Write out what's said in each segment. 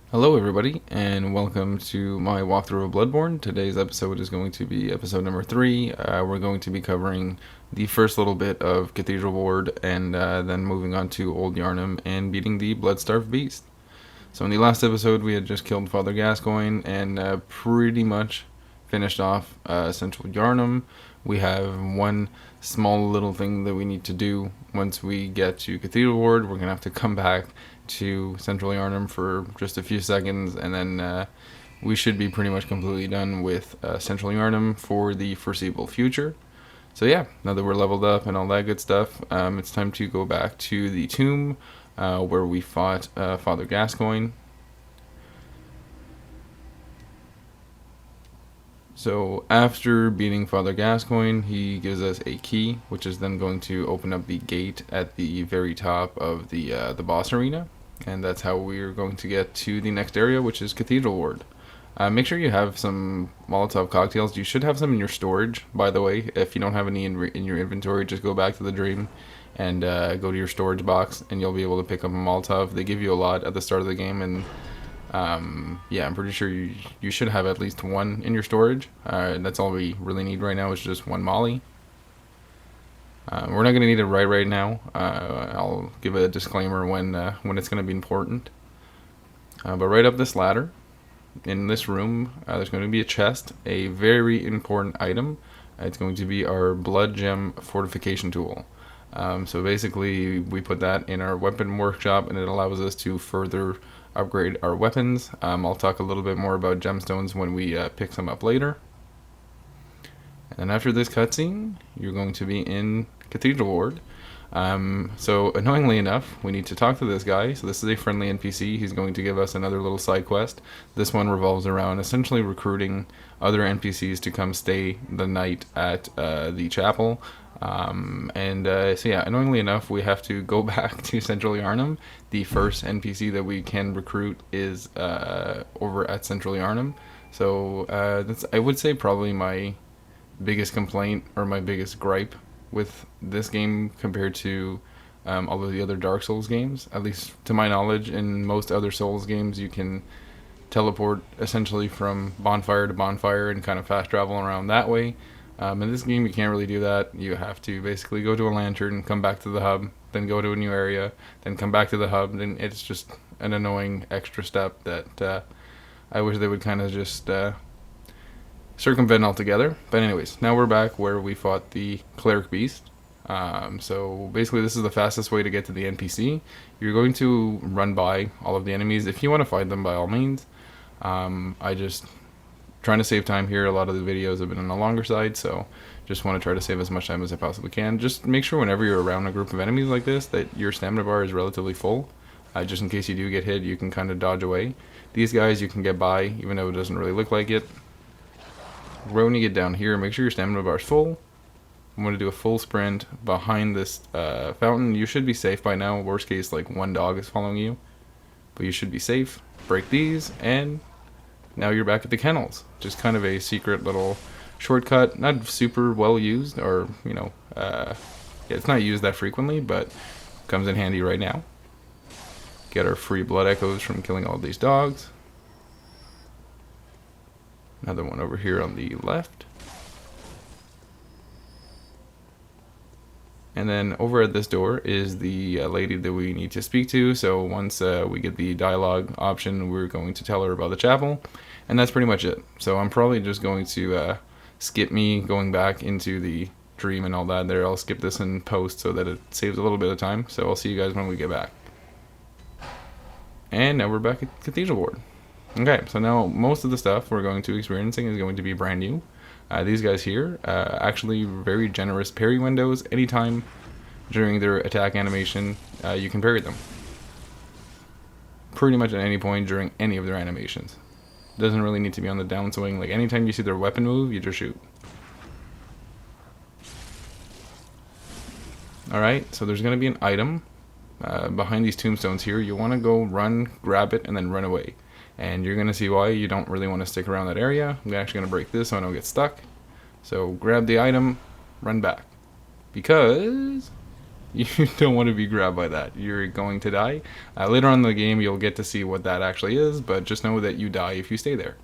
Hello everybody, and welcome to my walkthrough of Bloodborne. Today's episode is going to be episode number 3. We're going to be covering the first little bit of Cathedral Ward, and then moving on to Old Yharnam and beating the Bloodstarved Beast. So in the last episode, we had just killed Father Gascoigne and pretty much finished off Central Yharnam. We have one small little thing that we need to do once we get to Cathedral Ward. We're going to have to come back to Central Yharnam for just a few seconds, and then we should be pretty much completely done with Central Yharnam for the foreseeable future. So yeah, now that we're leveled up and all that good stuff, it's time to go back to the tomb where we fought Father Gascoigne. So after beating Father Gascoigne, he gives us a key, which is then going to open up the gate at the very top of the boss arena, and that's how we're going to get to the next area, which is Cathedral Ward. Make sure you have some Molotov cocktails. You should have some in your storage, by the way. If you don't have any in your inventory, just go back to the dream and go to your storage box, and you'll be able to pick up a Molotov. They give you a lot at the start of the game, and yeah, I'm pretty sure you should have at least one in your storage. That's all we really need right now is just one molly. We're not going to need it right now. I'll give a disclaimer when it's going to be important. But right up this ladder, in this room, there's going to be a chest, a very important item. It's going to be our blood gem fortification tool. So basically, we put that in our weapon workshop, and it allows us to further upgrade our weapons. I'll talk a little bit more about gemstones when we pick some up later. And after this cutscene, you're going to be in Cathedral Ward. So annoyingly enough, we need to talk to this guy. So this is a friendly NPC. He's going to give us another little side quest. This one revolves around essentially recruiting other NPCs to come stay the night at the chapel. So yeah, annoyingly enough, we have to go back to Central Yharnam. The first NPC that we can recruit is over at Central Yharnam. So that's, I would say, probably my biggest complaint or my biggest gripe with this game compared to all of the other Dark Souls games. At least to my knowledge, in most other Souls games, you can teleport essentially from bonfire to bonfire and kind of fast travel around that way. In this game, you can't really do that. You have to basically go to a lantern, come back to the hub, then go to a new area, then come back to the hub, and it's just an annoying extra step that I wish they would kind of just circumvent altogether. But anyways, now we're back where we fought the Cleric Beast. So basically, this is the fastest way to get to the NPC. You're going to run by all of the enemies. If you want to fight them, by all means. I just trying to save time here. A lot of the videos have been on the longer side, so just want to try to save as much time as I possibly can. Just make sure whenever you're around a group of enemies like this that your stamina bar is relatively full. Just in case you do get hit, you can kind of dodge away. These guys you can get by, even though it doesn't really look like it. When you get down here, make sure your stamina bar is full. I'm going to do a full sprint behind this fountain. You should be safe by now. Worst case, like one dog is following you. But you should be safe. Break these, and now you're back at the kennels. Just kind of a secret little shortcut. Not super well used, or, yeah, it's not used that frequently, but comes in handy right now. Get our free blood echoes from killing all these dogs. Another one over here on the left. And then over at this door is the lady that we need to speak to. So once we get the dialogue option, we're going to tell her about the chapel. And that's pretty much it. So I'm probably just going to skip me going back into the dream and all that there. I'll skip this in post so that it saves a little bit of time. So I'll see you guys when we get back. And now we're back at Cathedral Ward. Okay, so now most of the stuff we're going to be experiencing is going to be brand new. These guys here, actually very generous parry windows. Anytime during their attack animation, you can parry them. Pretty much at any point during any of their animations. Doesn't really need to be on the downswing. Like anytime you see their weapon move, you just shoot. Alright, so there's going to be an item behind these tombstones here. You want to go run, grab it, and then run away. And you're going to see why you don't really want to stick around that area. I'm actually going to break this so I don't get stuck. So grab the item, run back. Because You don't want to be grabbed by that. You're going to die. Later on in the game, you'll get to see what that actually is, but just know that you die if you stay there.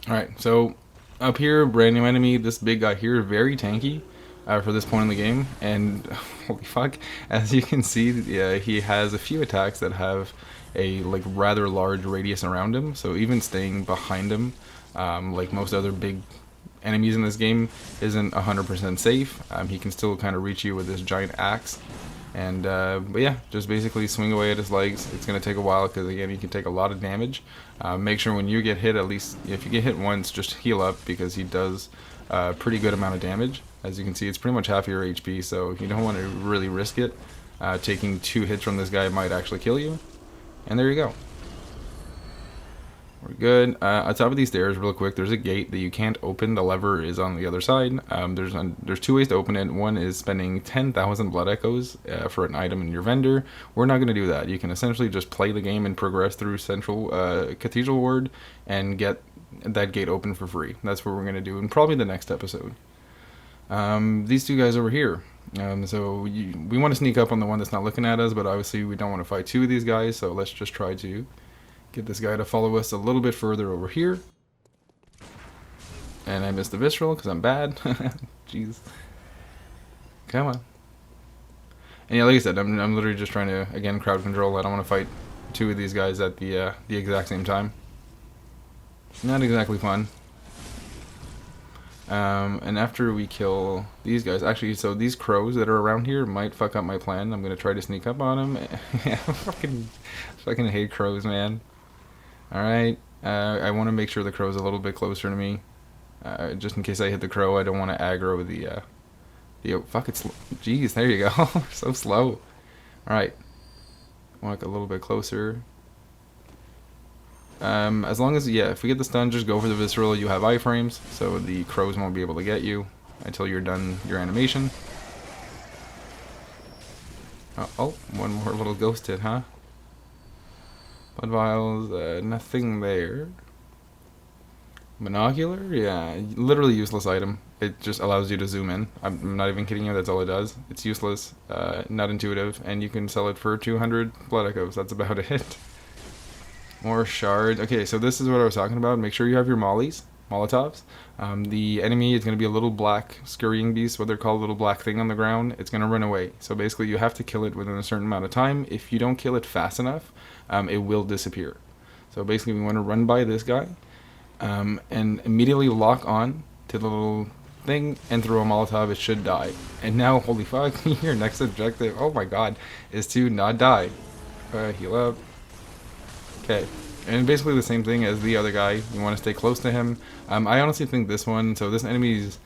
Alright, so up here, brand new enemy. This big guy here, very tanky for this point in the game. And holy fuck, as you can see, he has a few attacks that have a like rather large radius around him. So even staying behind him, like most other big enemies in this game, isn't 100% safe. He can still kind of reach you with this giant axe. And but yeah, just basically swing away at his legs. It's going to take a while because again, he can take a lot of damage. Make sure when you get hit, at least if you get hit once, just heal up because he does a pretty good amount of damage. As you can see, it's pretty much half your HP, so you don't want to really risk it. Taking 2 hits from this guy might actually kill you. And there you go. We're good. On top of these stairs, real quick, there's a gate that you can't open. The lever is on the other side. There's 2 ways to open it. One is spending 10,000 blood echoes for an item in your vendor. We're not going to do that. You can essentially just play the game and progress through Central Cathedral Ward and get that gate open for free. That's what we're going to do in probably the next episode. These 2 guys over here. So we want to sneak up on the one that's not looking at us, but obviously we don't want to fight 2 of these guys, so let's just try to get this guy to follow us a little bit further over here. And I missed the visceral because I'm bad. Jeez. Come on. And yeah, like I said, I'm literally just trying to, again, crowd control. I don't want to fight 2 of these guys at the exact same time. Not exactly fun. And after we kill these guys, actually, so these crows that are around here might fuck up my plan. I'm going to try to sneak up on them. Yeah, I fucking hate crows, man. Alright, I want to make sure the crow's a little bit closer to me. Just in case I hit the crow, I don't want to aggro the fuck, it's, jeez, there you go. So slow. Alright, walk a little bit closer. As long as, yeah, if we get the stun, just go for the visceral. You have iframes, so the crows won't be able to get you until you're done your animation. Oh, one more little ghost hit, huh? Blood vials, nothing there. Binocular? Yeah, literally useless item. It just allows you to zoom in. I'm not even kidding you, that's all it does. It's useless, not intuitive, and you can sell it for 200 blood echoes. That's about it. More shards. Okay, so this is what I was talking about. Make sure you have your Molotovs. The enemy is going to be a little black scurrying beast, what they're called, a little black thing on the ground. It's going to run away. So basically you have to kill it within a certain amount of time. If you don't kill it fast enough, it will disappear. So basically we want to run by this guy and immediately lock on to the little thing and throw a Molotov. It should die. And now, holy fuck, your next objective, oh my god, is to not die. Heal up. Okay, and basically the same thing as the other guy. You want to stay close to him. I honestly think this one, so this enemy is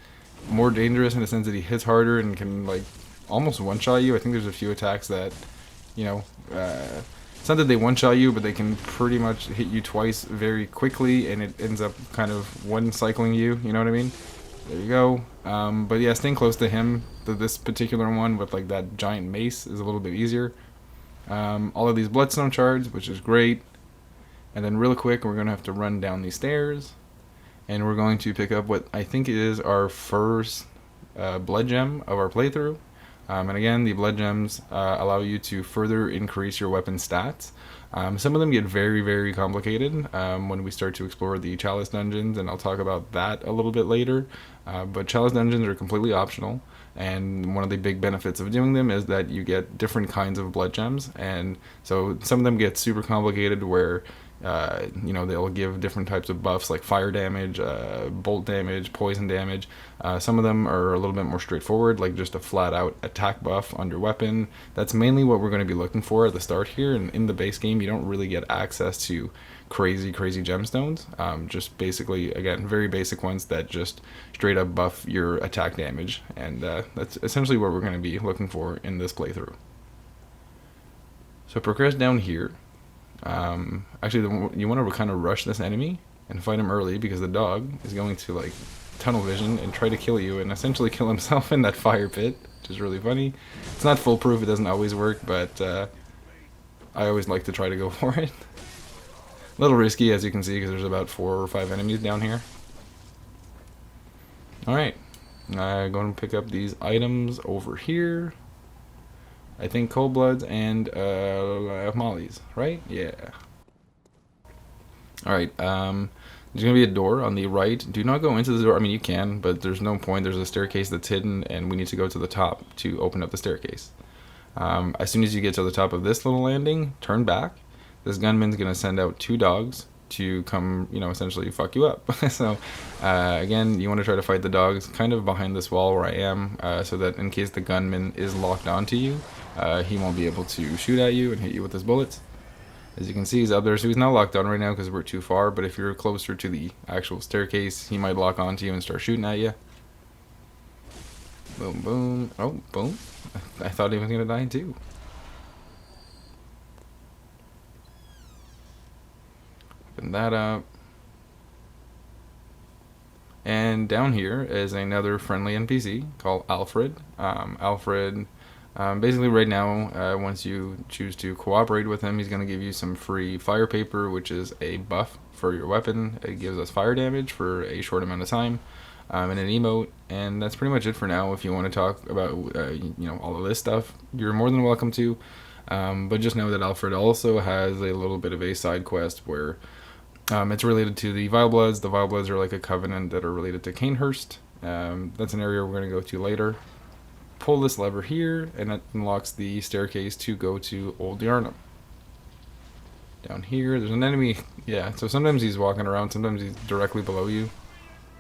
more dangerous in the sense that he hits harder and can like almost one-shot you. I think there's a few attacks that, you know, it's not that they one-shot you, but they can pretty much hit you twice very quickly, and it ends up kind of one-cycling you, you know what I mean? There you go. But yeah, staying close to him, this particular one with like that giant mace, is a little bit easier. All of these bloodstone shards, which is great. And then real quick, we're going to have to run down these stairs, and we're going to pick up what I think is our first blood gem of our playthrough. And again, the blood gems allow you to further increase your weapon stats. Some of them get very, very complicated when we start to explore the Chalice dungeons, and I'll talk about that a little bit later. But Chalice dungeons are completely optional, and one of the big benefits of doing them is that you get different kinds of blood gems, and so some of them get super complicated where you know, they'll give different types of buffs like fire damage, bolt damage, poison damage. Some of them are a little bit more straightforward, like just a flat out attack buff on your weapon. That's mainly what we're going to be looking for at the start here, and in the base game you don't really get access to crazy gemstones. Just basically, again, very basic ones that just straight up buff your attack damage, and that's essentially what we're going to be looking for in this playthrough. So progress down here. Actually, you want to kind of rush this enemy and fight him early, because the dog is going to like tunnel vision and try to kill you and essentially kill himself in that fire pit, which is really funny. It's not foolproof, it doesn't always work, but I always like to try to go for it. A little risky, as you can see, because there's about 4 or 5 enemies down here. Alright, Going to pick up these items over here. I think cold bloods and mollies, right? Yeah. Alright, there's going to be a door on the right. Do not go into the door. I mean, you can, but there's no point. There's a staircase that's hidden, and we need to go to the top to open up the staircase. As soon as you get to the top of this little landing, turn back. This gunman's going to send out 2 dogs to come, essentially fuck you up. So, again, you want to try to fight the dogs kind of behind this wall where I am, so that in case the gunman is locked onto you, he won't be able to shoot at you and hit you with his bullets. As you can see, he's up there, so he's not locked on right now because we're too far, but if you're closer to the actual staircase, he might lock onto you and start shooting at you. Boom, boom. Oh, boom. I thought he was going to die too. Open that up. And down here is another friendly NPC called Alfred. Alfred, basically right now, once you choose to cooperate with him, he's going to give you some free fire paper, which is a buff for your weapon. It gives us fire damage for a short amount of time, and an emote, and that's pretty much it for now. If you want to talk about, all of this stuff, you're more than welcome to. But just know that Alfred also has a little bit of a side quest where it's related to the Vile Bloods. The Vile Bloods are like a covenant that are related to Canehurst. That's an area we're going to go to later. Pull this lever here, and it unlocks the staircase to go to Old Yharnam. Down here, there's an enemy. Yeah, so sometimes he's walking around, sometimes he's directly below you.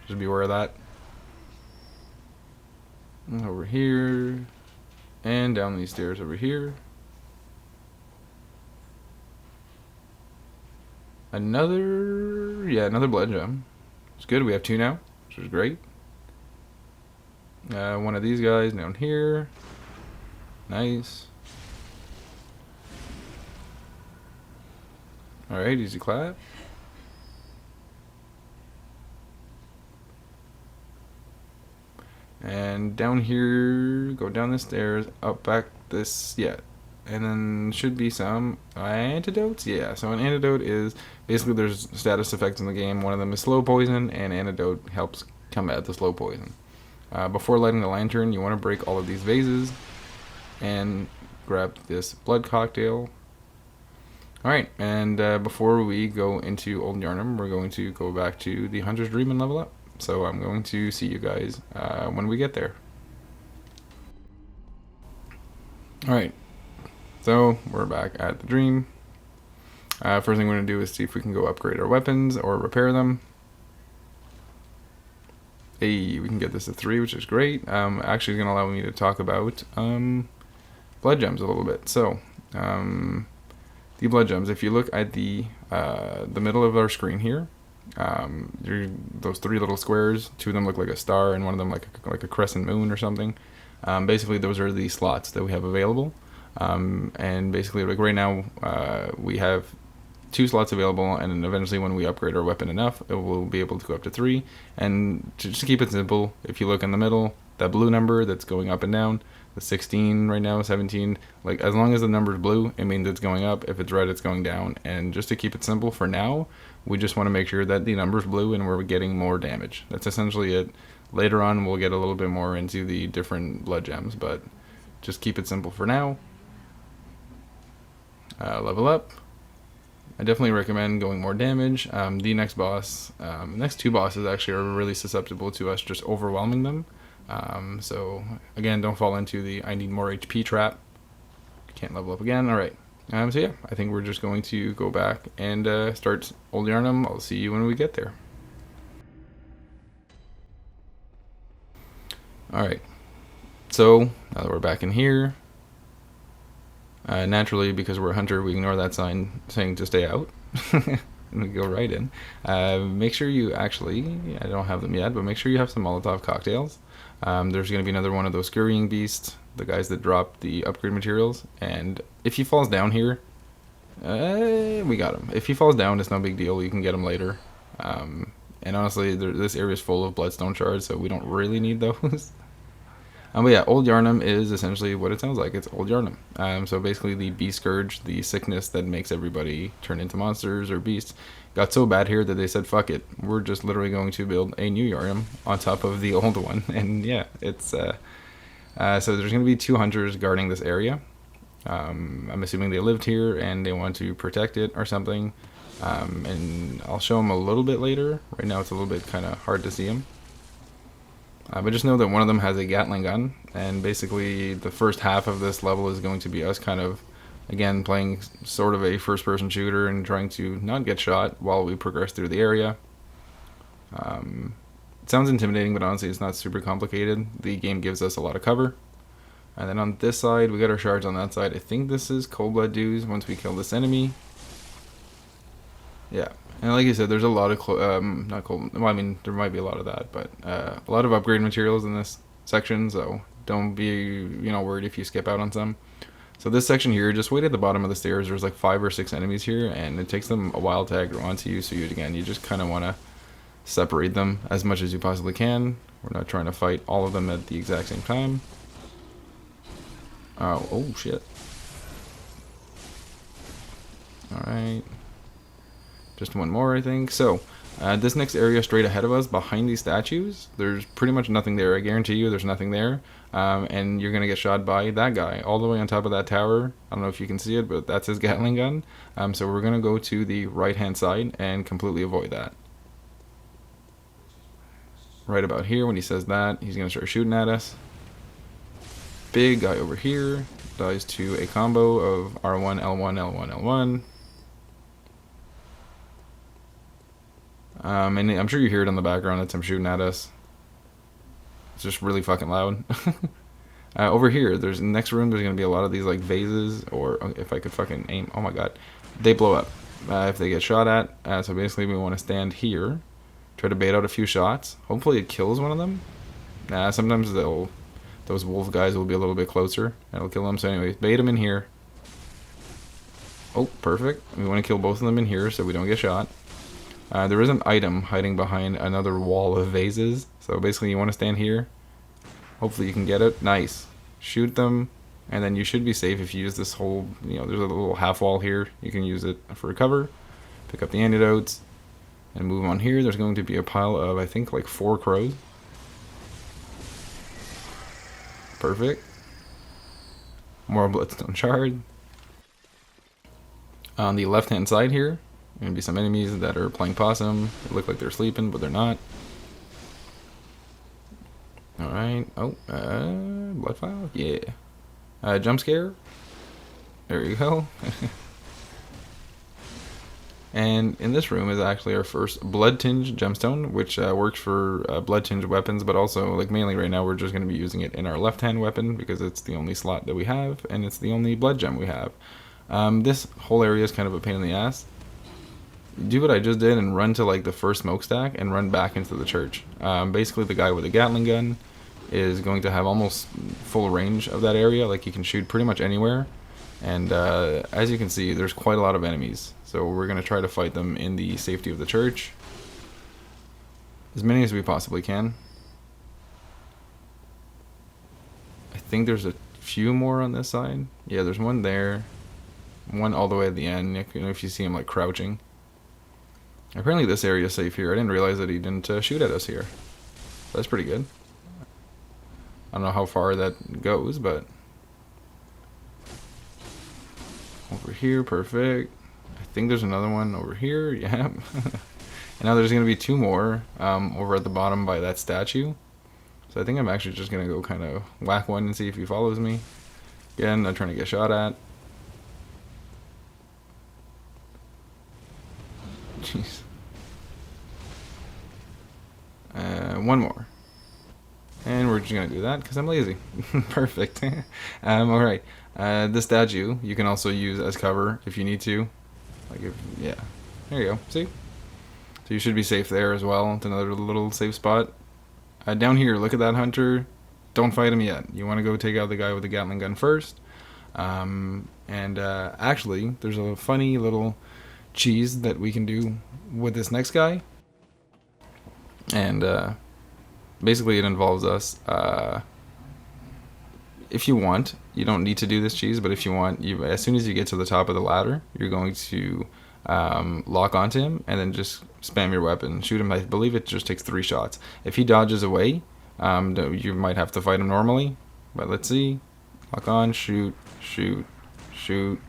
Just be aware of that. Over here, and down these stairs over here. Another blood gem. It's good, we have 2 now, which is great. One of these guys down here. Nice. Alright, easy clap. And down here, go down the stairs, up back this, yeah. And then should be some antidotes. Yeah, so an antidote is basically there's status effects in the game. One of them is slow poison, and antidote helps combat the slow poison. Before lighting the lantern, you want to break all of these vases and grab this blood cocktail. Alright, and before we go into Old Yharnam, we're going to go back to the Hunter's Dream and level up. So I'm going to see you guys when we get there. Alright, so we're back at the Dream. First thing we're going to do is see if we can go upgrade our weapons or repair them. Hey, we can get this to 3, which is great. Actually, it's going to allow me to talk about blood gems a little bit. So, the blood gems, if you look at the middle of our screen here, those 3 little squares, 2 of them look like a star and one of them like a crescent moon or something. Basically, those are the slots that we have available. And basically, like right now, we have 2 slots available, and then eventually when we upgrade our weapon enough, it will be able to go up to 3. And to just keep it simple, if you look in the middle, that blue number that's going up and down, the 16 right now, 17, like as long as the number is blue, it means it's going up. If it's red, it's going down. And just to keep it simple for now, we just want to make sure that the number is blue and we're getting more damage. That's essentially it. Later on, we'll get a little bit more into the different blood gems, but just keep it simple for now. Level up. I definitely recommend going more damage. The next boss, next 2 bosses actually are really susceptible to us just overwhelming them. So again, don't fall into the I need more HP trap. Can't level up again. Alright. So yeah, I think we're just going to go back and start Old Yharnam. I'll see you when we get there. Alright. So now that we're back in here, naturally, because we're a hunter, we ignore that sign saying to stay out. And we go right in. Make sure you actually, I don't have them yet, but make sure you have some Molotov cocktails. There's going to be another one of those scurrying beasts, the guys that drop the upgrade materials. And if he falls down here, we got him. If he falls down, it's no big deal. You can get him later. And honestly, this area is full of bloodstone shards, so we don't really need those. But yeah, Old Yharnam is essentially what it sounds like. It's Old Yharnam. So basically, the beast scourge, the sickness that makes everybody turn into monsters or beasts, got so bad here that they said, "Fuck it, we're just literally going to build a new Yharnam on top of the old one." And yeah, it's so there's going to be 2 hunters guarding this area. I'm assuming they lived here and they want to protect it or something. And I'll show them a little bit later. Right now, it's a little bit kind of hard to see them. But just know that one of them has a Gatling gun, and basically the first half of this level is going to be us kind of, again, playing sort of a first-person shooter and trying to not get shot while we progress through the area. It sounds intimidating, but honestly it's not super complicated. The game gives us a lot of cover. And then on this side, we got our shards on that side. I think this is cold blood dues once we kill this enemy. Yeah. And like I said, there's a lot of, not cold, well, I mean, there might be a lot of that, but a lot of upgrade materials in this section, so don't be, worried if you skip out on some. So this section here, just wait at the bottom of the stairs. There's like 5 or 6 enemies here, and it takes them a while to aggro onto you, so you just kind of want to separate them as much as you possibly can. We're not trying to fight all of them at the exact same time. Oh shit. Alright. Just one more, I think. So, this next area straight ahead of us, behind these statues, there's pretty much nothing there. I guarantee you there's nothing there. And you're going to get shot by that guy all the way on top of that tower. I don't know if you can see it, but that's his Gatling gun. So we're going to go to the right-hand side and completely avoid that. Right about here, when he says that, he's going to start shooting at us. Big guy over here dies to a combo of R1, L1, L1, L1. And I'm sure you hear it in the background that's him shooting at us. It's just really fucking loud. Over here, there's in the next room, there's going to be a lot of these like vases, or if I could fucking aim, oh my god, they blow up if they get shot at. So basically we want to stand here, try to bait out a few shots. Hopefully it kills one of them. Sometimes those wolf guys will be a little bit closer, and it'll kill them. So anyways, bait them in here. Oh, perfect. We want to kill both of them in here so we don't get shot. There is an item hiding behind another wall of vases. So basically you want to stand here. Hopefully you can get it. Nice. Shoot them. And then you should be safe if you use this whole, there's a little half wall here. You can use it for cover. Pick up the antidotes. And move on here. There's going to be a pile of, I think, like 4 crows. Perfect. More bloodstone shard. On the left hand side here, going to be some enemies that are playing possum. They look like they're sleeping, but they're not. Alright. Oh, blood file? Yeah. Jump scare. There you go. And in this room is actually our first blood tinge gemstone, which works for blood tinge weapons, but also, like, mainly right now we're just going to be using it in our left hand weapon because it's the only slot that we have, and it's the only blood gem we have. This whole area is kind of a pain in the ass. Do what I just did and run to like the first smokestack and run back into the church. Basically the guy with the Gatling gun is going to have almost full range of that area. Like, he can shoot pretty much anywhere. And as you can see, there's quite a lot of enemies. So we're going to try to fight them in the safety of the church. As many as we possibly can. I think there's a few more on this side. Yeah, there's one there. One all the way at the end, if you see him like crouching. Apparently this area is safe here. I didn't realize that he didn't shoot at us here. That's pretty good. I don't know how far that goes, but... Over here, perfect. I think there's another one over here, yeah. And now there's going to be 2 more over at the bottom by that statue. So I think I'm actually just going to go kind of whack one and see if he follows me. Again, not trying to get shot at. Jeez. One more. And we're just going to do that because I'm lazy. Perfect. Alright. The statue you can also use as cover if you need to. Yeah. There you go. See? So you should be safe there as well. It's another little safe spot. Down here, look at that hunter. Don't fight him yet. You want to go take out the guy with the Gatling gun first. Actually, there's a funny little cheese that we can do with this next guy. And basically it involves us if you want, you don't need to do this, cheese, but if you want, as soon as you get to the top of the ladder, you're going to lock onto him and then just spam your weapon. Shoot him. I believe it just takes 3 shots. If he dodges away, you might have to fight him normally. But let's see. Lock on, shoot, shoot, shoot.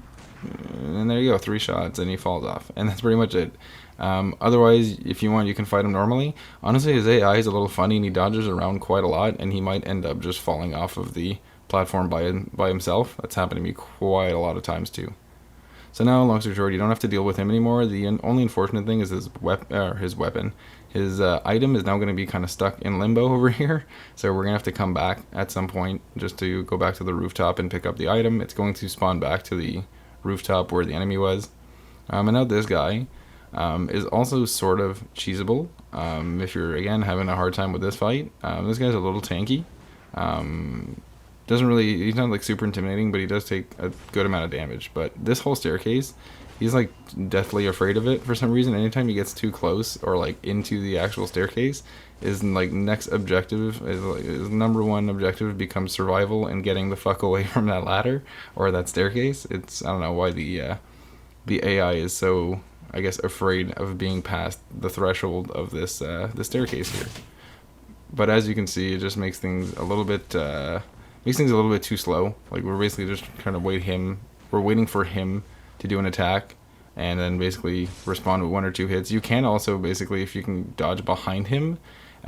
And there you go, 3 shots, and he falls off. And that's pretty much it. Otherwise, if you want, you can fight him normally. Honestly, his AI is a little funny, and he dodges around quite a lot, and he might end up just falling off of the platform by himself. That's happened to me quite a lot of times too. So now, long story short, you don't have to deal with him anymore. The only unfortunate thing is his weapon. His item is now going to be kind of stuck in limbo over here. So we're going to have to come back at some point just to go back to the rooftop and pick up the item. It's going to spawn back to the rooftop where the enemy was. And now this guy is also sort of cheesable. If you're, again, having a hard time with this fight, this guy's a little tanky. He's not like super intimidating, but he does take a good amount of damage. But this whole staircase, he's like deathly afraid of it for some reason. Anytime he gets too close or like into the actual staircase, his like next objective is like his number one objective becomes survival and getting the fuck away from that ladder or that staircase. I don't know why the AI is so, I guess, afraid of being past the threshold of this the staircase here. But as you can see, it just makes things a little bit too slow. Like we're basically just trying to we're waiting for him to do an attack and then basically respond with 1 or 2 hits. You can also basically, if you can dodge behind him,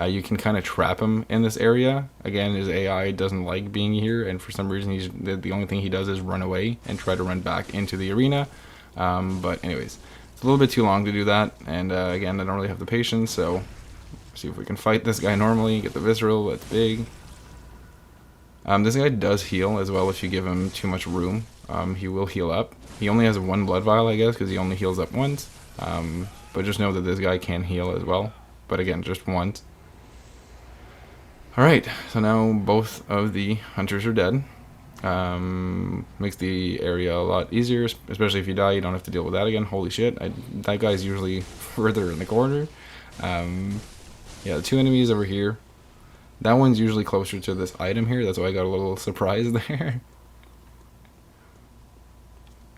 you can kind of trap him in this area. Again, his AI doesn't like being here, and for some reason the only thing he does is run away and try to run back into the arena. But anyways, it's a little bit too long to do that, and again, I don't really have the patience, so see if we can fight this guy normally, get the visceral. That's big. This guy does heal as well if you give him too much room. He will heal up. He only has 1 blood vial, I guess, because he only heals up once. But just know that this guy can heal as well. But again, just once. Alright, so now both of the hunters are dead. Makes the area a lot easier, especially if you die, you don't have to deal with that again. Holy shit, that guy's usually further in the corner. Yeah, the 2 enemies over here. That one's usually closer to this item here. That's why I got a little surprised there.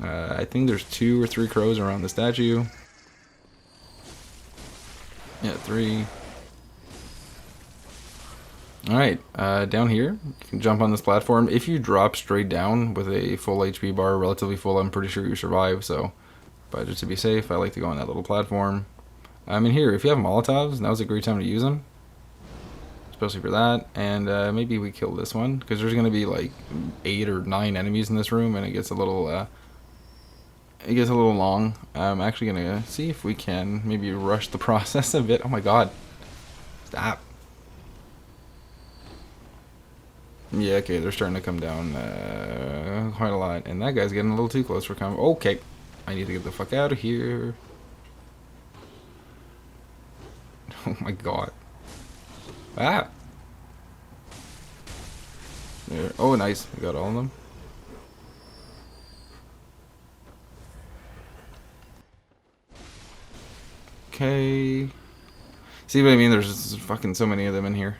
I think there's 2 or 3 crows around the statue. Yeah, 3. Alright, down here, you can jump on this platform. If you drop straight down with a full HP bar, relatively full, I'm pretty sure you survive. So, but just to be safe, I like to go on that little platform. In here, if you have Molotovs, now's a great time to use them. Especially for that, and maybe we kill this one because there's going to be like 8 or 9 enemies in this room, and it gets a little long. I'm actually gonna see if we can maybe rush the process a bit. Oh my god, stop. Yeah, okay, they're starting to come down quite a lot, and that guy's getting a little too close for combat. Okay, I need to get the fuck out of here. Oh my god. Ah! There. Oh, nice. We got all of them. Okay. See what I mean? There's just fucking so many of them in here.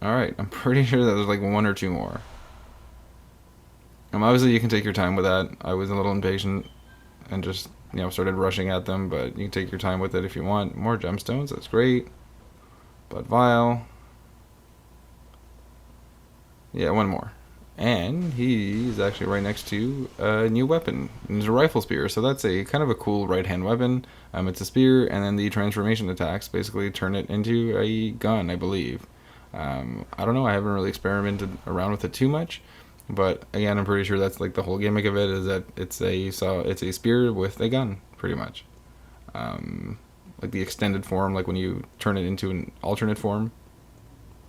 Alright, I'm pretty sure that there's like 1 or 2 more. Obviously you can take your time with that. I was a little impatient and just, started rushing at them, but you can take your time with it if you want. More gemstones, that's great. Blood vial. Yeah, 1 more. And he's actually right next to a new weapon. It's a rifle spear, so that's a kind of a cool right-hand weapon. It's a spear, and then the transformation attacks basically turn it into a gun, I believe. I don't know, I haven't really experimented around with it too much. But again, I'm pretty sure that's like the whole gimmick of it, is that it's a spear with a gun, pretty much. Like the extended form, like when you turn it into an alternate form,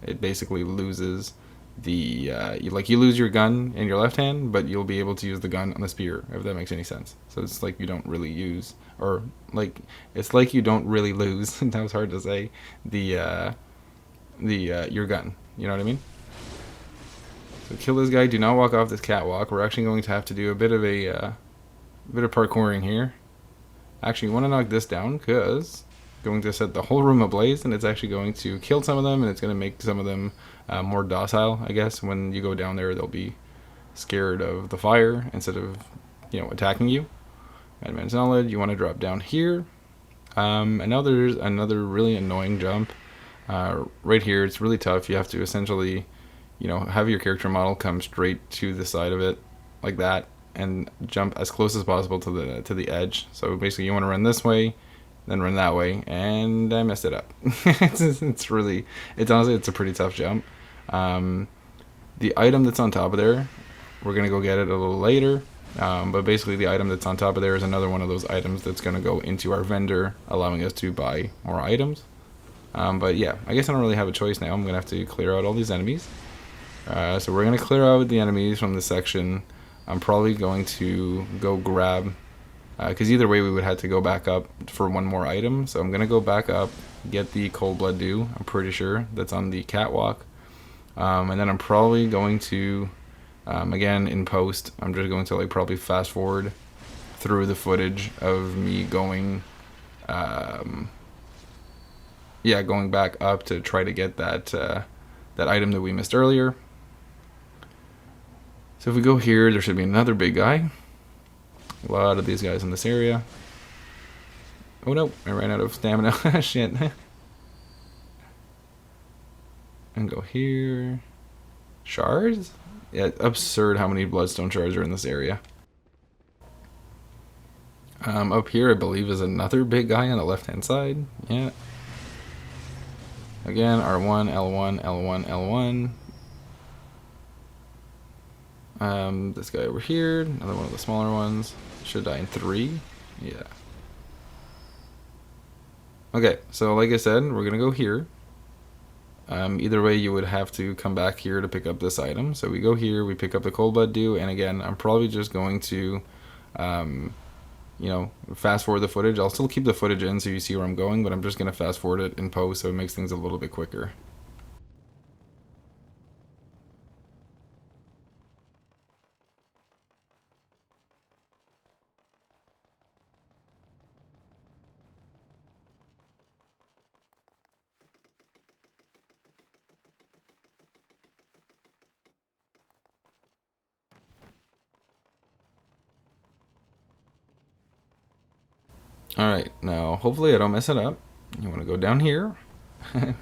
it basically loses the you lose your gun in your left hand, but you'll be able to use the gun on the spear, if that makes any sense. So it's like you don't really use, or like it's like you don't really lose. That was hard to say. Your gun. You know what I mean? So kill this guy. Do not walk off this catwalk. We're actually going to have to do a bit of parkouring here. Actually, you want to knock this down because going to set the whole room ablaze, and it's actually going to kill some of them, and it's going to make some of them more docile, I guess. When you go down there, they'll be scared of the fire instead of, attacking you. Advanced knowledge, you want to drop down here. And now there's another really annoying jump. Right here, it's really tough. You have to essentially, have your character model come straight to the side of it, like that, and jump as close as possible to the edge. So basically, you want to run this way, then run that way, and I messed it up. It's honestly, it's a pretty tough jump. The item that's on top of there, we're gonna go get it a little later. But basically, the item that's on top of there is another one of those items that's gonna go into our vendor, allowing us to buy more items. But yeah, I guess I don't really have a choice now. I'm gonna have to clear out all these enemies. So we're gonna clear out the enemies from this section. I'm probably going to go grab, because either way we would have to go back up for one more item. So I'm gonna go back up, get the cold blood dew. I'm pretty sure that's on the catwalk, and then I'm probably going to, again in post, I'm just going to probably fast forward through the footage of me going, going back up to try to get that item that we missed earlier. So if we go here, there should be another big guy. A lot of these guys in this area. Oh no, I ran out of stamina. Shit. And go here. Shards? Yeah, absurd how many bloodstone shards are in this area. Up here, I believe, is another big guy on the left-hand side. Yeah. Again, R1, L1, L1, L1. This guy over here, another one of the smaller ones. Should die in 3. Yeah. Okay, so like I said, we're gonna go here. Either way, you would have to come back here to pick up this item. So we go here, we pick up the cold blood dew, and again, I'm probably just going to, fast forward the footage. I'll still keep the footage in so you see where I'm going, but I'm just gonna fast forward it in post so it makes things a little bit quicker. Alright, now hopefully I don't mess it up. You want to go down here,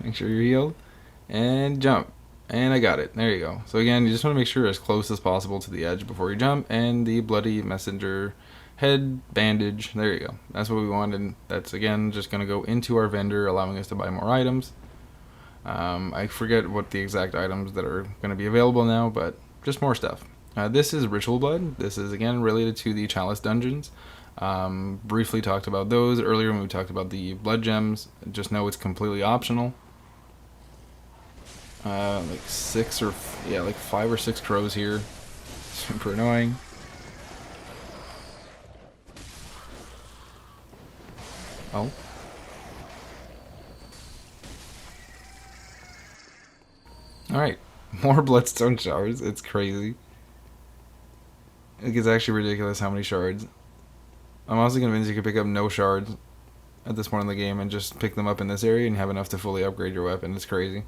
make sure you're healed, and jump. And I got it. There you go. So again, you just want to make sure you're as close as possible to the edge before you jump, and the bloody messenger head bandage. There you go. That's what we wanted. That's again just going to go into our vendor, allowing us to buy more items. I forget what the exact items that are going to be available now, but just more stuff. This is ritual blood. This is again related to the chalice dungeons. Briefly talked about those earlier when we talked about the blood gems. Just know it's completely optional. Like 5 or 6 crows here. Super annoying. Oh. Alright. More bloodstone shards. It's crazy. It's actually ridiculous how many shards. I'm also convinced you could pick up no shards at this point in the game and just pick them up in this area and have enough to fully upgrade your weapon. It's crazy.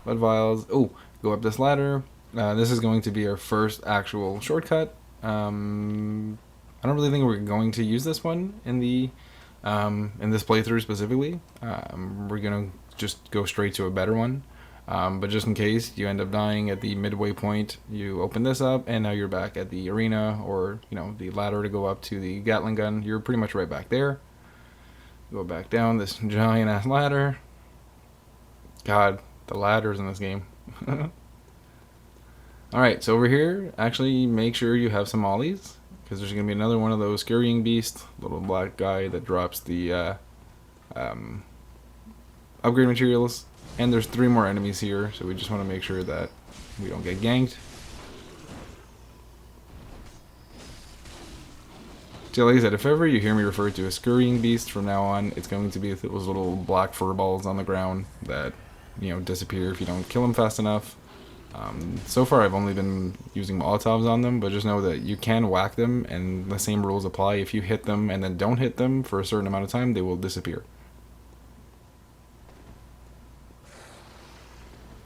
Blood vials. Oh, go up this ladder. This is going to be our first actual shortcut. I don't really think we're going to use this one in the in this playthrough specifically. We're gonna just go straight to a better one. But just in case you end up dying at the midway point, you open this up, and now you're back at the arena, or the ladder to go up to the Gatling gun. You're pretty much right back there. Go back down this giant ass ladder. God, the ladders in this game. Alright, so over here, actually make sure you have some ollies, because there's going to be another one of those scurrying beasts, little black guy that drops the upgrade materials. And there's 3 more enemies here, so we just want to make sure that we don't get ganked. So like I said, if ever you hear me refer to a scurrying beast from now on, it's going to be those little black fur balls on the ground that, disappear if you don't kill them fast enough. So far I've only been using Molotovs on them, but just know that you can whack them, and the same rules apply. If you hit them and then don't hit them for a certain amount of time, they will disappear.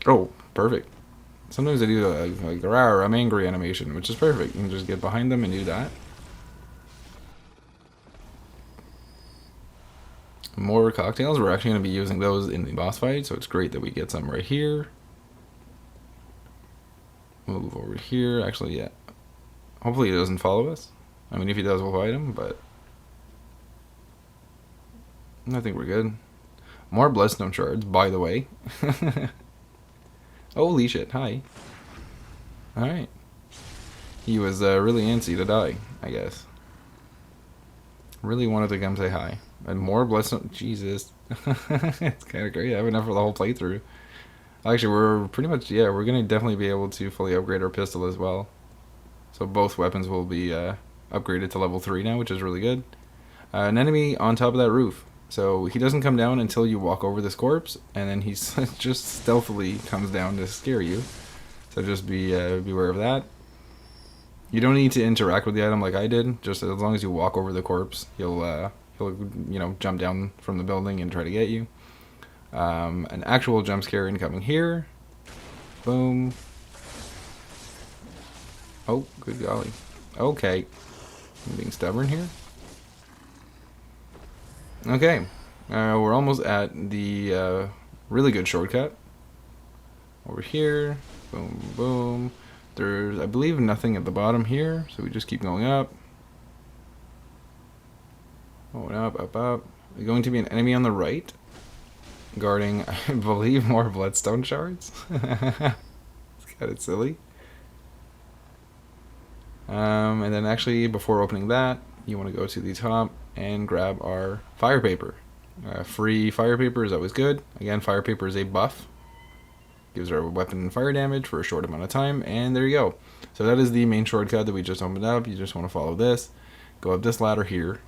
Oh, perfect. Sometimes I do like rawr, I'm angry animation, which is perfect. You can just get behind them and do that. More cocktails. We're actually going to be using those in the boss fight, so it's great that we get some right here. Move over here. Actually, yeah. Hopefully he doesn't follow us. I mean, if he does, we'll fight him, but I think we're good. More bloodstone shards, by the way. Holy shit, hi. Alright. He was really antsy to die, I guess. Really wanted to come say hi. And more bloodstone. Jesus. It's kind of great. I have enough for the whole playthrough. Actually, we're pretty much, yeah, we're going to definitely be able to fully upgrade our pistol as well. So both weapons will be upgraded to level 3 now, which is really good. An enemy on top of that roof. So he doesn't come down until you walk over this corpse, and then he just stealthily comes down to scare you. So just beware of that. You don't need to interact with the item like I did. Just as long as you walk over the corpse, he'll jump down from the building and try to get you. An actual jump scare incoming here. Boom. Oh, good golly. Okay. I'm being stubborn here. Okay. We're almost at the really good shortcut. Over here. Boom, boom. There's, I believe, nothing at the bottom here, so we just keep going up. Going up, up, up. There's going to be an enemy on the right. Guarding, I believe, more bloodstone shards. It's kind of silly. And then actually, before opening that, you want to go to the top and grab our fire paper. Free fire paper is always good. Again, fire paper is a buff. Gives our weapon fire damage for a short amount of time, and there you go. So that is the main shortcut that we just opened up. You just want to follow this. Go up this ladder here.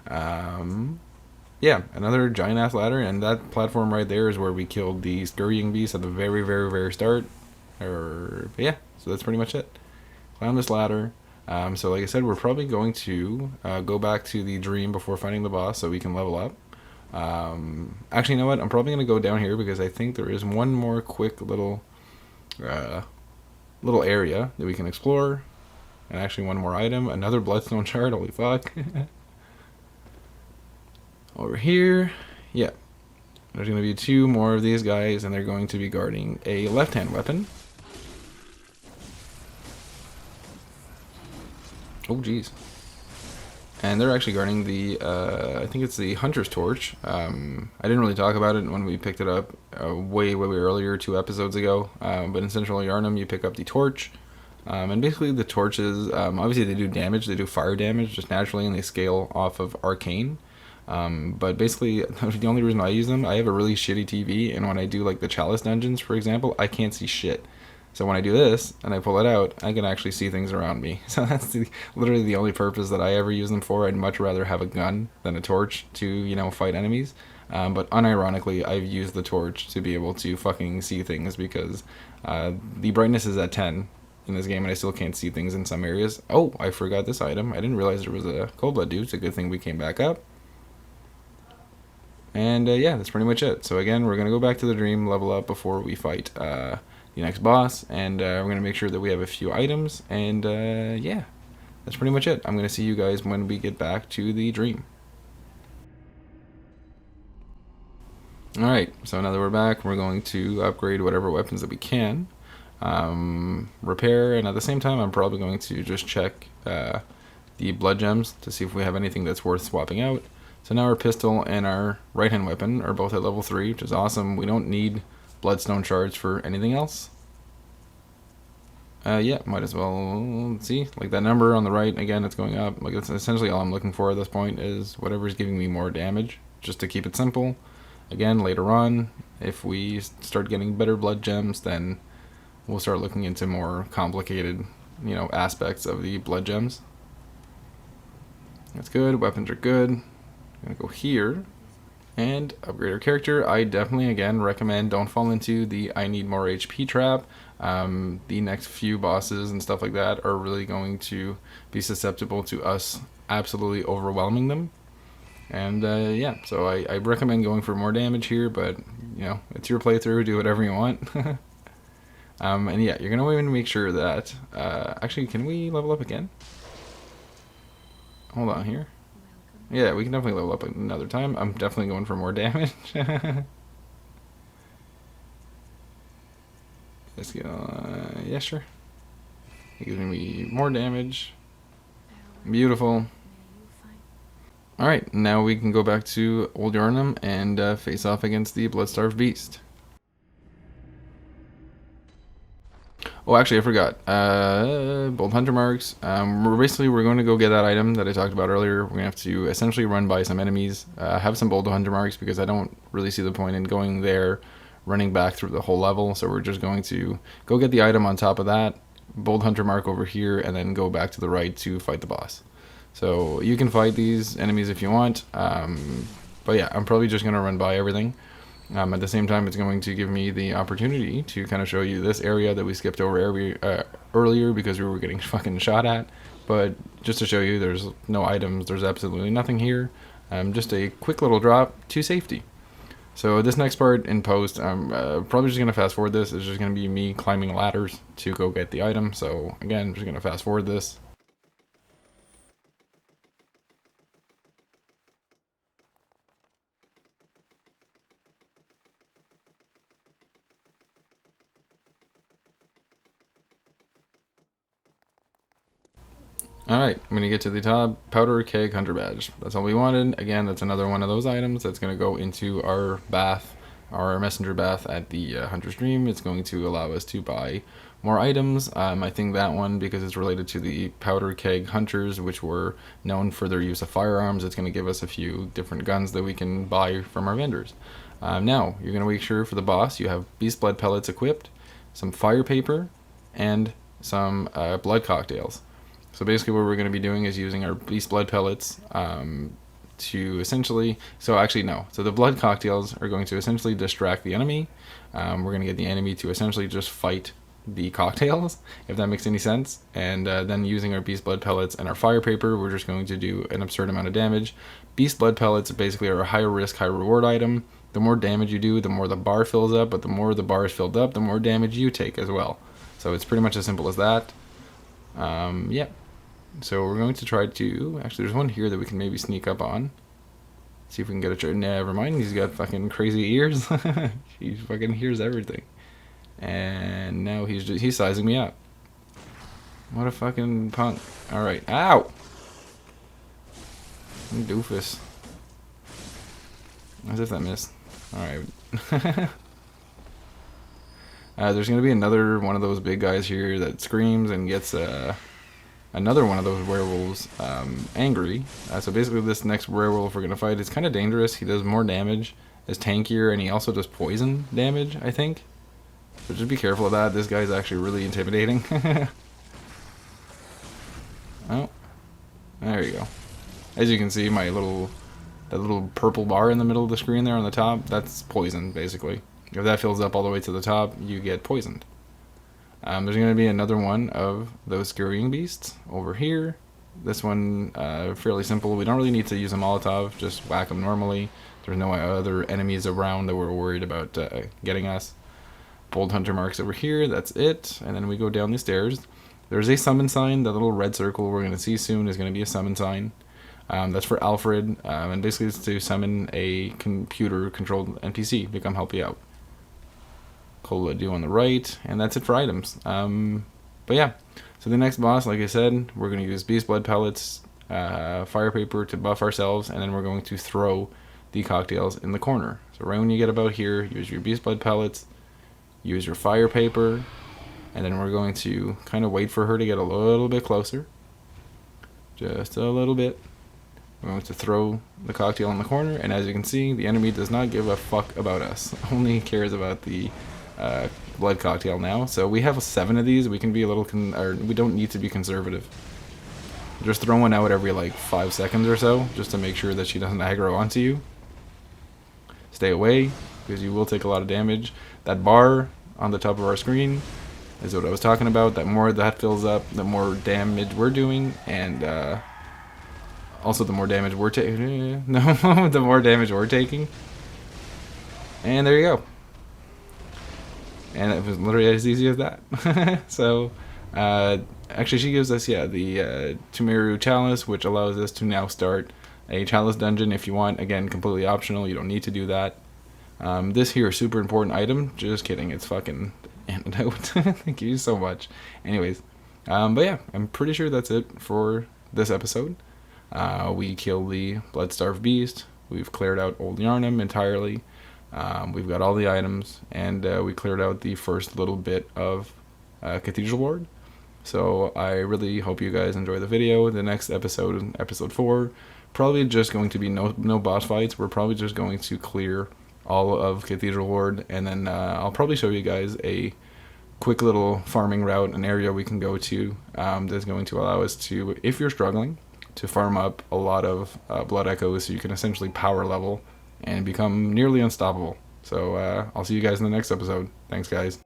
Yeah, another giant ass ladder, and that platform right there is where we killed the scurrying beast at the very, very, very start. But yeah, so that's pretty much it. Climb this ladder. So like I said, we're probably going to go back to the dream before fighting the boss so we can level up. Actually, you know what? I'm probably going to go down here because I think there is one more quick little area that we can explore. And actually one more item. Another bloodstone shard. Holy fuck. Over here. Yeah. There's going to be 2 more of these guys, and they're going to be guarding a left-hand weapon. Oh, jeez. And they're actually guarding the, I think it's the Hunter's Torch. I didn't really talk about it when we picked it up way, way, way earlier, 2 episodes ago. But in Central Yharnam, you pick up the torch. And basically the torches, obviously they do damage. They do fire damage just naturally, and they scale off of arcane. But basically, the only reason I use them, I have a really shitty TV, and when I do like the Chalice dungeons, for example, I can't see shit. So when I do this, and I pull it out, I can actually see things around me. So that's literally the only purpose that I ever use them for. I'd much rather have a gun than a torch to, fight enemies. But unironically, I've used the torch to be able to fucking see things because the brightness is at 10 in this game, and I still can't see things in some areas. Oh, I forgot this item. I didn't realize there was a cold blood dude. It's a good thing we came back up. And yeah, that's pretty much it. So again, we're going to go back to the dream, level up before we fight the next boss, and we're going to make sure that we have a few items, and yeah, that's pretty much it. I'm going to see you guys when we get back to the dream. Alright, so now that we're back, we're going to upgrade whatever weapons that we can, repair, and at the same time I'm probably going to just check the blood gems to see if we have anything that's worth swapping out. So now our pistol and our right hand weapon are both at level 3, which is awesome. We don't need bloodstone shards for anything else. Yeah, might as well see. Like that number on the right, again, it's going up. Like that's essentially all I'm looking for at this point is whatever's giving me more damage, just to keep it simple. Again, later on, if we start getting better blood gems, then we'll start looking into more complicated, aspects of the blood gems. That's good. Weapons are good. I'm gonna go here and upgrade our character. I definitely, again, recommend don't fall into the I need more HP trap. The next few bosses and stuff like that are really going to be susceptible to us absolutely overwhelming them. And yeah, so I recommend going for more damage here, but you know, it's your playthrough, do whatever you want. And yeah, you're gonna want to make sure that actually, can we level up again? Hold on here. Yeah, we can definitely level up another time. I'm definitely going for more damage. Let's go. Yeah, sure. It gives me more damage. Beautiful. Alright, now we can go back to Old Yharnam and face off against the Bloodstarved Beast. Oh, actually, I forgot. Bold Hunter Marks. We're going to go get that item that I talked about earlier. We're going to have to essentially run by some enemies, have some Bold Hunter Marks, because I don't really see the point in going there, running back through the whole level. So we're just going to go get the item on top of that, Bold Hunter Mark over here, and then go back to the right to fight the boss. So you can fight these enemies if you want, but yeah, I'm probably just going to run by everything. At the same time, it's going to give me the opportunity to kind of show you this area that we skipped over earlier because we were getting fucking shot at. But just to show you, there's no items, there's absolutely nothing here. Just a quick little drop to safety. So this next part in post, I'm probably just going to fast forward this. It's just going to be me climbing ladders to go get the item. So again, I'm just going to fast forward this. Alright, I'm going to get to the top. Powder Keg Hunter Badge. That's all we wanted. Again, that's another one of those items that's going to go into our bath, our messenger bath at the Hunter's Dream. It's going to allow us to buy more items. I think that one, because it's related to the Powder Keg Hunters, which were known for their use of firearms, it's going to give us a few different guns that we can buy from our vendors. Now, you're going to make sure for the boss you have Beast Blood pellets equipped, some fire paper, and some blood cocktails. So basically what we're going to be doing is using our Beast Blood pellets to essentially... So actually no. So the blood cocktails are going to essentially distract the enemy. We're going to get the enemy to essentially just fight the cocktails, if that makes any sense. And then using our Beast Blood pellets and our fire paper, we're just going to do an absurd amount of damage. Beast Blood pellets basically are a higher risk, high reward item. The more damage you do, the more the bar fills up, but the more the bar is filled up, the more damage you take as well. So it's pretty much as simple as that. Yeah. So we're going to try to... Actually, there's one here that we can maybe sneak up on. See if we can get a try. Never mind, he's got fucking crazy ears. He fucking hears everything. And now he's sizing me up. What a fucking punk. Alright, ow! Doofus. As if that missed. Alright. There's going to be another one of those big guys here that screams and gets... another one of those werewolves angry. So basically this next werewolf we're going to fight is kind of dangerous. He does more damage, is tankier, and he also does poison damage, I think. So just be careful of that. This guy's actually really intimidating. Oh, there you go. As you can see, that little purple bar in the middle of the screen there on the top, that's poison, basically. If that fills up all the way to the top, you get poisoned. There's going to be another one of those scurrying beasts over here. This one, fairly simple. We don't really need to use a Molotov, just whack them normally. There's no other enemies around that we're worried about getting us. Bold Hunter Marks over here, that's it. And then we go down the stairs. There's a summon sign. That little red circle we're going to see soon is going to be a summon sign. That's for Alfred, and basically it's to summon a computer-controlled NPC to come help you out. Cola do on the right, and that's it for items. But yeah, so the next boss, like I said, we're going to use Beast Blood pellets, fire paper to buff ourselves, and then we're going to throw the cocktails in the corner. So right when you get about here, use your Beast Blood pellets, use your fire paper, and then we're going to kind of wait for her to get a little bit closer. Just a little bit. We're going to throw the cocktail in the corner, and as you can see, the enemy does not give a fuck about us. Only cares about the blood cocktail now. So we have 7 of these. We can be a little we don't need to be conservative. Just throw one out every like 5 seconds or so, just to make sure that she doesn't aggro onto you. Stay away, because you will take a lot of damage. That bar on the top of our screen is what I was talking about. The more that fills up, the more damage we're doing, and Also, the more damage we're taking, no, the more damage we're taking. And there you go. And it was literally as easy as that. So, actually, she gives us, yeah, the Tumeru Chalice, which allows us to now start a Chalice dungeon if you want. Again, completely optional. You don't need to do that. This here is super important item. Just kidding. It's fucking antidote. Thank you so much. Anyways, but yeah, I'm pretty sure that's it for this episode. We killed the Bloodstarved Beast. We've cleared out Old Yharnam entirely. We've got all the items, and we cleared out the first little bit of Cathedral Ward. So I really hope you guys enjoy the video. The next episode, episode 4, probably just going to be no boss fights. We're probably just going to clear all of Cathedral Ward, and then I'll probably show you guys a quick little farming route, an area we can go to that's going to allow us to, if you're struggling, to farm up a lot of blood echoes so you can essentially power level and become nearly unstoppable. So I'll see you guys in the next episode. Thanks, guys.